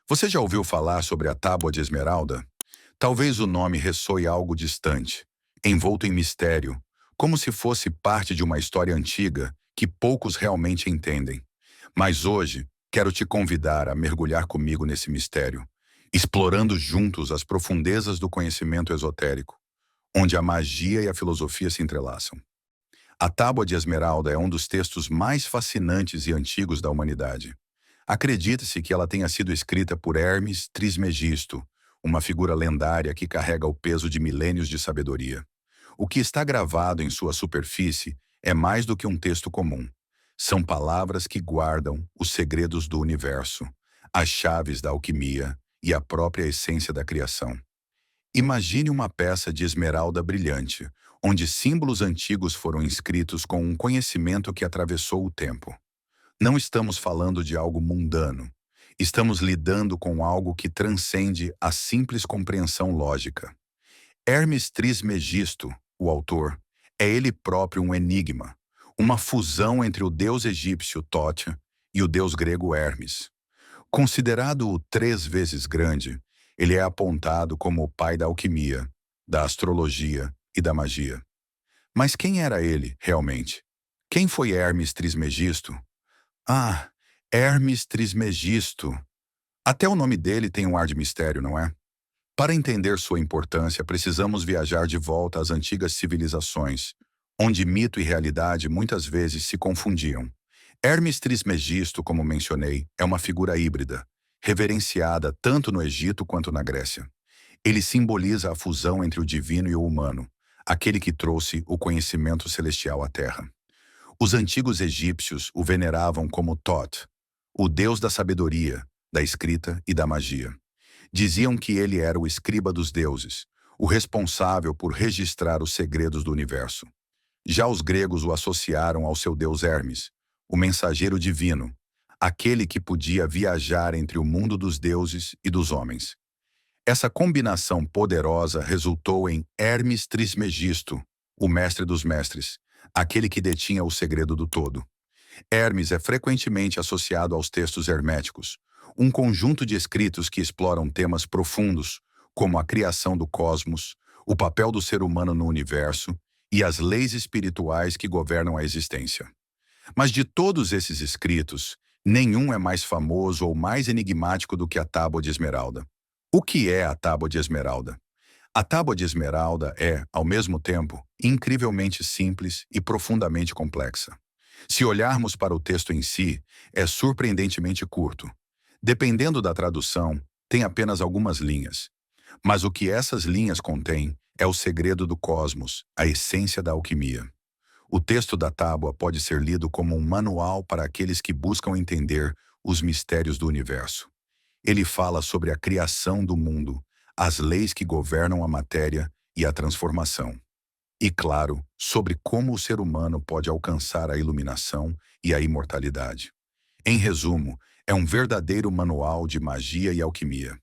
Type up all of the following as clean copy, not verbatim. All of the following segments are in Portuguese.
Você já ouviu falar sobre a Tábua de Esmeralda? Talvez o nome ressoe algo distante, envolto em mistério, como se fosse parte de uma história antiga que poucos realmente entendem. Mas hoje, quero te convidar a mergulhar comigo nesse mistério, explorando juntos as profundezas do conhecimento esotérico, onde a magia e a filosofia se entrelaçam. A Tábua de Esmeralda é um dos textos mais fascinantes e antigos da humanidade. Acredita-se que ela tenha sido escrita por Hermes Trismegisto, uma figura lendária que carrega o peso de milênios de sabedoria. O que está gravado em sua superfície é mais do que um texto comum. São palavras que guardam os segredos do universo, as chaves da alquimia e a própria essência da criação. Imagine uma peça de esmeralda brilhante, onde símbolos antigos foram inscritos com um conhecimento que atravessou o tempo. Não estamos falando de algo mundano. Estamos lidando com algo que transcende a simples compreensão lógica. Hermes Trismegisto, o autor, é ele próprio um enigma, uma fusão entre o deus egípcio Thoth e o deus grego Hermes. Considerado o 3 vezes grande, ele é apontado como o pai da alquimia, da astrologia e da magia. Mas quem era ele, realmente? Quem foi Hermes Trismegisto? Ah, Hermes Trismegisto. Até o nome dele tem um ar de mistério, não é? Para entender sua importância, precisamos viajar de volta às antigas civilizações, onde mito e realidade muitas vezes se confundiam. Hermes Trismegisto, como mencionei, é uma figura híbrida, reverenciada tanto no Egito quanto na Grécia. Ele simboliza a fusão entre o divino e o humano, aquele que trouxe o conhecimento celestial à Terra. Os antigos egípcios o veneravam como Thoth, o deus da sabedoria, da escrita e da magia. Diziam que ele era o escriba dos deuses, o responsável por registrar os segredos do universo. Já os gregos o associaram ao seu deus Hermes, o mensageiro divino, aquele que podia viajar entre o mundo dos deuses e dos homens. Essa combinação poderosa resultou em Hermes Trismegisto, o mestre dos mestres, aquele que detinha o segredo do todo. Hermes é frequentemente associado aos textos herméticos, um conjunto de escritos que exploram temas profundos, como a criação do cosmos, o papel do ser humano no universo e as leis espirituais que governam a existência. Mas de todos esses escritos, nenhum é mais famoso ou mais enigmático do que a Tábua de Esmeralda. O que é a Tábua de Esmeralda? A Tábua de Esmeralda é, ao mesmo tempo, incrivelmente simples e profundamente complexa. Se olharmos para o texto em si, é surpreendentemente curto. Dependendo da tradução, tem apenas algumas linhas. Mas o que essas linhas contêm é o segredo do cosmos, a essência da alquimia. O texto da tábua pode ser lido como um manual para aqueles que buscam entender os mistérios do universo. Ele fala sobre a criação do mundo, as leis que governam a matéria e a transformação. E, claro, sobre como o ser humano pode alcançar a iluminação e a imortalidade. Em resumo, é um verdadeiro manual de magia e alquimia.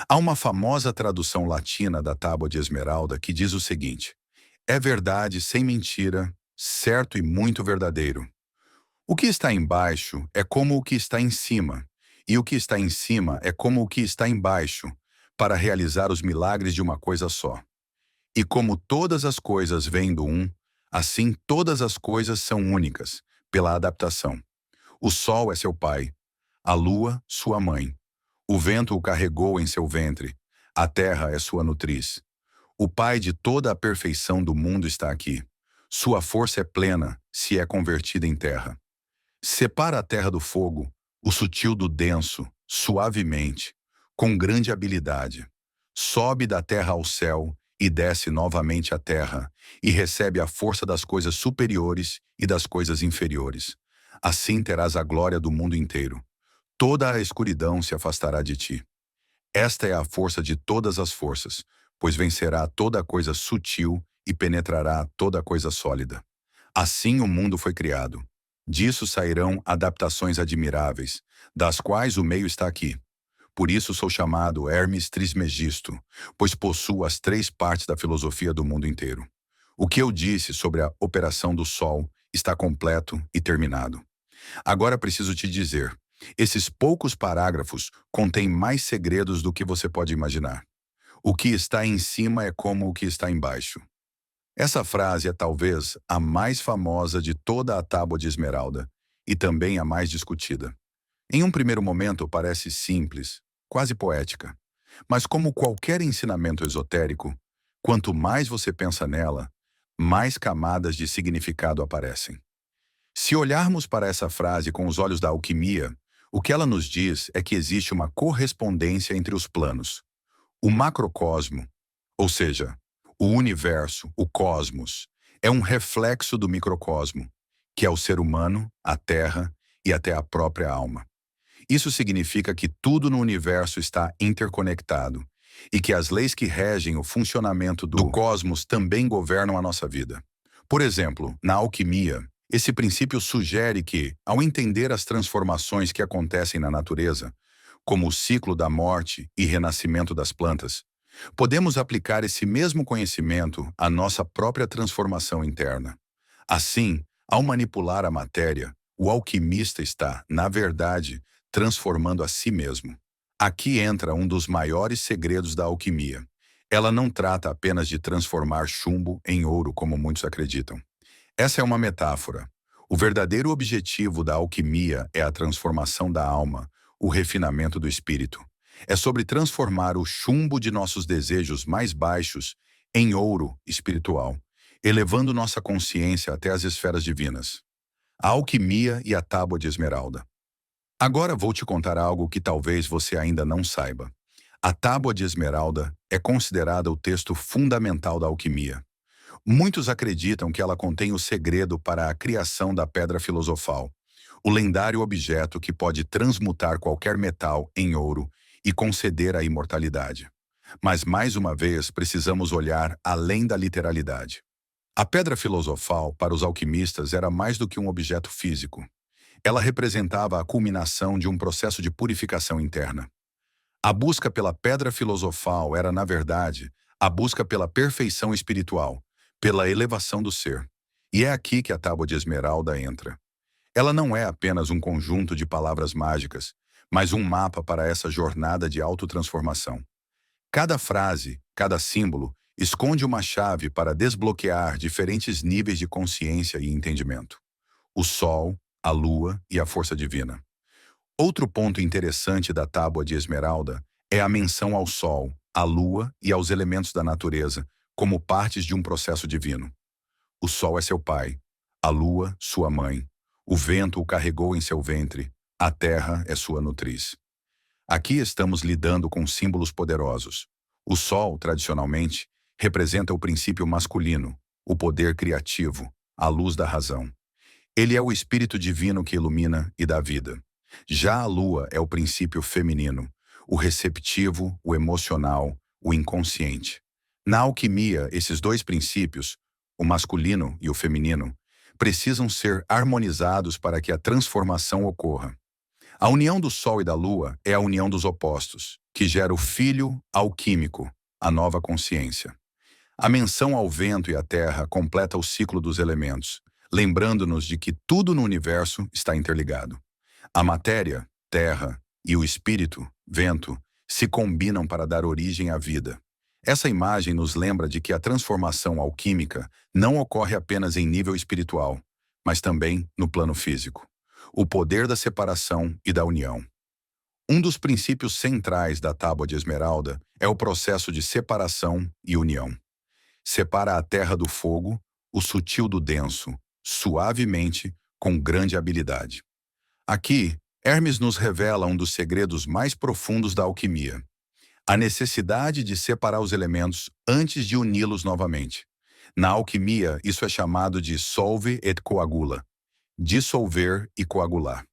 Há uma famosa tradução latina da Tábua de Esmeralda que diz o seguinte: é verdade sem mentira, certo e muito verdadeiro. O que está embaixo é como o que está em cima, e o que está em cima é como o que está embaixo, para realizar os milagres de uma coisa só. E como todas as coisas vêm do um, assim todas as coisas são únicas, pela adaptação. O sol é seu pai, a lua, sua mãe. O vento o carregou em seu ventre, a terra é sua nutriz. O pai de toda a perfeição do mundo está aqui. Sua força é plena, se é convertida em terra. Separa a terra do fogo, o sutil do denso, suavemente, com grande habilidade. Sobe da terra ao céu e desce novamente à terra, e recebe a força das coisas superiores e das coisas inferiores. Assim terás a glória do mundo inteiro. Toda a escuridão se afastará de ti. Esta é a força de todas as forças, pois vencerá toda coisa sutil e penetrará toda coisa sólida. Assim o mundo foi criado. Disso sairão adaptações admiráveis, das quais o meio está aqui. Por isso sou chamado Hermes Trismegisto, pois possuo as 3 partes da filosofia do mundo inteiro. O que eu disse sobre a operação do Sol está completo e terminado. Agora preciso te dizer, Esses poucos parágrafos contêm mais segredos do que você pode imaginar. O que está em cima é como o que está embaixo. Essa frase é talvez a mais famosa de toda a Tábua de Esmeralda e também a mais discutida. Em um primeiro momento parece simples, quase poética. Mas como qualquer ensinamento esotérico, quanto mais você pensa nela, mais camadas de significado aparecem. Se olharmos para essa frase com os olhos da alquimia, o que ela nos diz é que existe uma correspondência entre os planos. O macrocosmo, ou seja, o universo, o cosmos, é um reflexo do microcosmo, que é o ser humano, a Terra e até a própria alma. Isso significa que tudo no universo está interconectado e que as leis que regem o funcionamento do cosmos também governam a nossa vida. Por exemplo, na alquimia, esse princípio sugere que, ao entender as transformações que acontecem na natureza, como o ciclo da morte e renascimento das plantas, podemos aplicar esse mesmo conhecimento à nossa própria transformação interna. Assim, ao manipular a matéria, o alquimista está, na verdade, transformando a si mesmo. Aqui entra um dos maiores segredos da alquimia. Ela não trata apenas de transformar chumbo em ouro, como muitos acreditam. Essa é uma metáfora. O verdadeiro objetivo da alquimia é a transformação da alma, o refinamento do espírito. É sobre transformar o chumbo de nossos desejos mais baixos em ouro espiritual, elevando nossa consciência até as esferas divinas. A alquimia e a tábua de esmeralda. Agora vou te contar algo que talvez você ainda não saiba. A tábua de esmeralda é considerada o texto fundamental da alquimia. Muitos acreditam que ela contém o segredo para a criação da pedra filosofal, o lendário objeto que pode transmutar qualquer metal em ouro e conceder a imortalidade. Mas, mais uma vez, precisamos olhar além da literalidade. A pedra filosofal, para os alquimistas, era mais do que um objeto físico. Ela representava a culminação de um processo de purificação interna. A busca pela pedra filosofal era, na verdade, a busca pela perfeição espiritual, pela elevação do ser. E é aqui que a tábua de esmeralda entra. Ela não é apenas um conjunto de palavras mágicas, mas um mapa para essa jornada de autotransformação. Cada frase, cada símbolo, esconde uma chave para desbloquear diferentes níveis de consciência e entendimento. O Sol, a Lua e a força divina. Outro ponto interessante da Tábua de Esmeralda é a menção ao Sol, à Lua e aos elementos da natureza como partes de um processo divino. O Sol é seu pai, a Lua, sua mãe, o vento o carregou em seu ventre, a terra é sua nutriz. Aqui estamos lidando com símbolos poderosos. O Sol, tradicionalmente, representa o princípio masculino, o poder criativo, a luz da razão. Ele é o espírito divino que ilumina e dá vida. Já a Lua é o princípio feminino, o receptivo, o emocional, o inconsciente. Na alquimia, esses dois princípios, o masculino e o feminino, precisam ser harmonizados para que a transformação ocorra. A união do Sol e da Lua é a união dos opostos, que gera o filho alquímico, a nova consciência. A menção ao vento e à terra completa o ciclo dos elementos, lembrando-nos de que tudo no universo está interligado. A matéria, terra, e o espírito, vento, se combinam para dar origem à vida. Essa imagem nos lembra de que a transformação alquímica não ocorre apenas em nível espiritual, mas também no plano físico. O poder da separação e da união. Um dos princípios centrais da Tábua de Esmeralda é o processo de separação e união. Separa a terra do fogo, o sutil do denso, suavemente, com grande habilidade. Aqui, Hermes nos revela um dos segredos mais profundos da alquimia. A necessidade de separar os elementos antes de uni-los novamente. Na alquimia, isso é chamado de solve et coagula, dissolver e coagular.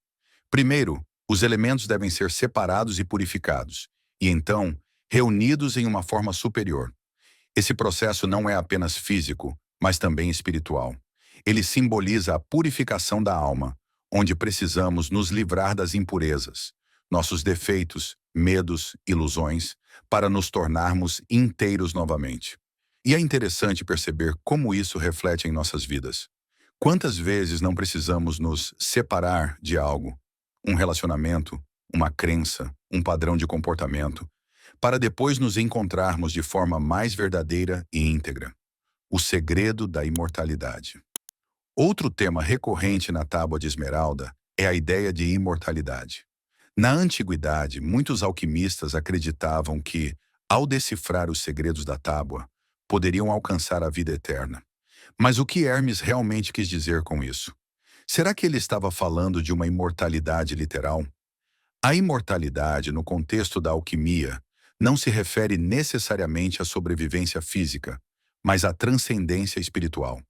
Primeiro, os elementos devem ser separados e purificados, e então, reunidos em uma forma superior. Esse processo não é apenas físico, mas também espiritual. Ele simboliza a purificação da alma, onde precisamos nos livrar das impurezas, nossos defeitos, medos, ilusões, para nos tornarmos inteiros novamente. E é interessante perceber como isso reflete em nossas vidas. Quantas vezes não precisamos nos separar de algo, um relacionamento, uma crença, um padrão de comportamento, para depois nos encontrarmos de forma mais verdadeira e íntegra. O segredo da imortalidade. Outro tema recorrente na Tábua de Esmeralda é a ideia de imortalidade. Na antiguidade, muitos alquimistas acreditavam que, ao decifrar os segredos da tábua, poderiam alcançar a vida eterna. Mas o que Hermes realmente quis dizer com isso? Será que ele estava falando de uma imortalidade literal? A imortalidade, no contexto da alquimia, não se refere necessariamente à sobrevivência física, mas à transcendência espiritual.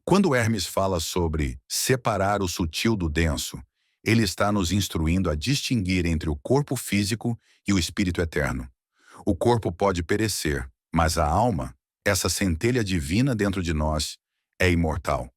Quando Hermes fala sobre separar o sutil do denso, ele está nos instruindo a distinguir entre o corpo físico e o espírito eterno. O corpo pode perecer, mas a alma, essa centelha divina dentro de nós, é imortal.